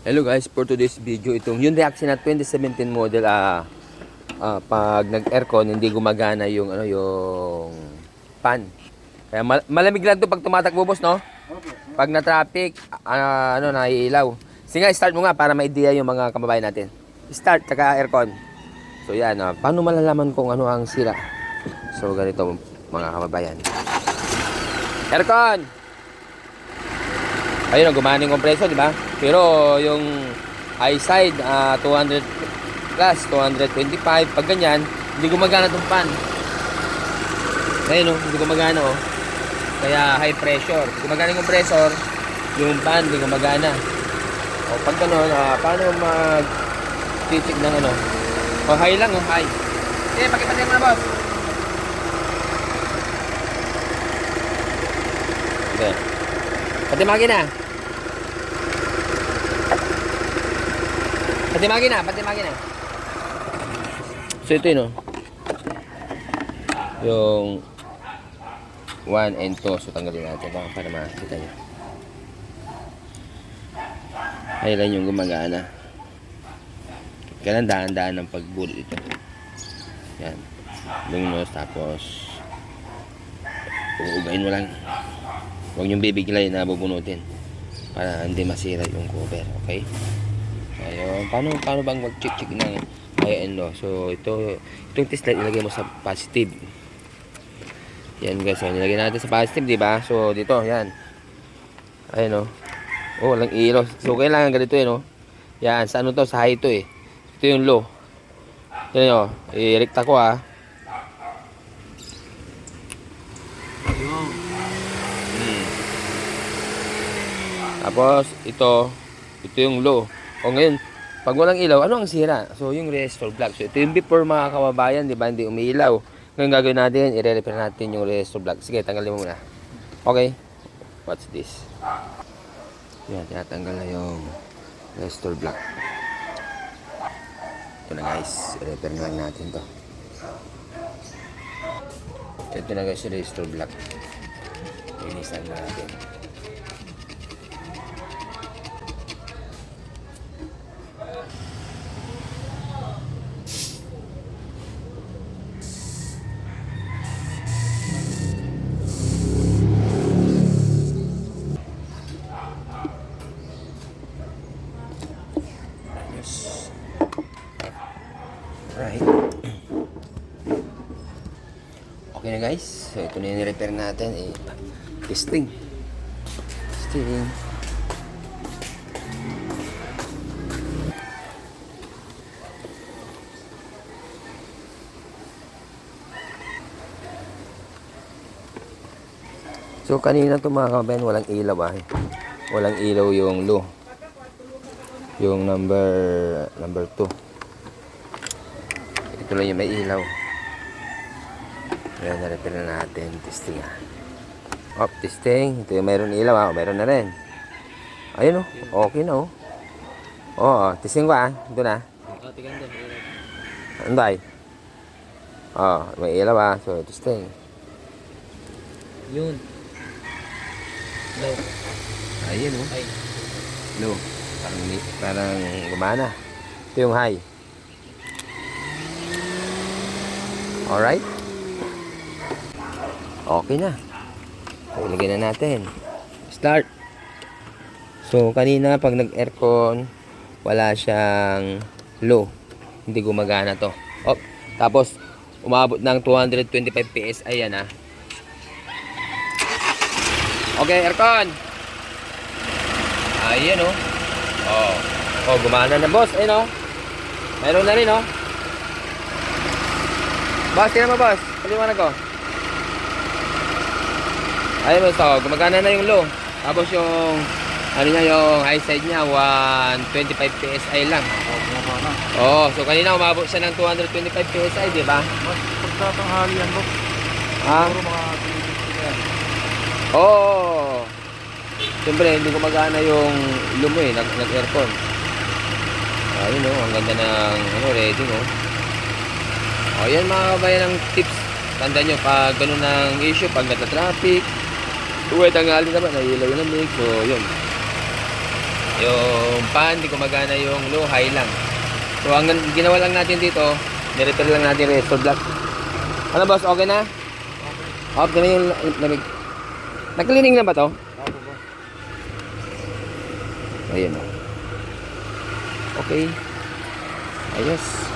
Hello guys, for today's video, itong yung reaction na 2017 model, pag nag-aircon hindi gumagana yung yung fan. Kaya malamig lang 'to pag tumatakbo, boss, no? Pag na traffic, naiilaw. Sige nga, start mo nga para ma-idea yung mga kababayan natin. Start tsaka aircon. So yan, paano malalaman kung ano ang sira? So ganito mga kababayan. Aircon. Ayun, gumana yung kompresor, di ba? Pero yung high side, 200 plus, 225. Pag ganyan, hindi gumagana itong fan. Ayun, hindi gumagana, oh. Kaya high pressure. Gumagana yung compressor, yung fan, hindi gumagana. O, pag gano'n, paano mag-check ng ano? O, high lang, yung high. Okay, pakipatay mo na, boss. Okay. Pati makina. Pati makina. So ito yun, yung 1 and 2. So tanggalin natin para makita nyo. Ayun lang yung gumagana. Kailan daan-daan ng pagbulot ito. Yan. Lungnos, tapos uugain mo lang. Huwag yung bibiglayin na bubunutin para hindi masira yung cover. Okay? Ayun, paano bang mag-check ng high and low? So itong test light ilagay mo sa positive. Yan guys, so nilagay natin sa positive, di ba? So dito, yan. Ayun, oh, walang ilaw. So kailangan ganito, no? Yan, sa ano to? Sa high to, eh. Ito yung low. Yan, i-rekta ko, Tapos ito yung low. O ngayon, pag walang ilaw, ano ang sira? So yung resistor block. So ito yung before, mga kababayan, di ba? Hindi umiilaw. Ngayon gagawin natin, i-repair natin yung resistor block. Sige, tanggalin mo muna. Okay. What's this? Yan, tinatanggal na yung resistor block. Ito na guys, i-repair na lang natin to. Ito na guys yung resistor block. Inisan na natin. Right. Okay na guys. So ito na yung repair natin. Testing. So kanina ito mga kabayan, walang ilaw Walang ilaw yung low. Yung number 2. Ito lang yung may ilaw. Ayan, na-repair na natin. Testing, testing. Ito yung mayroon ilaw, mayroon na rin. Ayun, okay na, testing ko, ito na. Anday. May ilaw, so testing. Yun. Low. Ayun, low. Parang gumana. Ito yung high. Alright. Okay na. So, ilagay na natin. Start. So, kanina pag nag-aircon, wala siyang low. Hindi gumagana to. Tapos, umabot ng 225 PSI yan, Okay, aircon. Ayan, gumana na, boss. Ayun, mayroon na rin, Boss, tingnan mo, boss. Paliwanag ko. Ayun, boss, gumagana na yung low. Tapos yung yung high side niya 125 PSI lang. So kanina umabot siya ng 225 PSI, di ba? Mas pagtatanghali yan, boss. Siyempre hindi gumagana yung lumo, nag-aircon. Ayun, ang ganda ng ready, Ayan mga kabayan, ng tips. Tandaan nyo, pag ganun ng issue, pag nagka-traffic, tanghali naman, nahilaw yung lamig. So, yun. Yung pan, di gumagana yung low, high lang. So, ang ginawa lang natin dito, nirepair lang natin yung resistor block. Ano boss, okay na? Off na yung lamig. Nag-cleaning na ba to? Opo, boss. Ayan o. Okay. Ayos.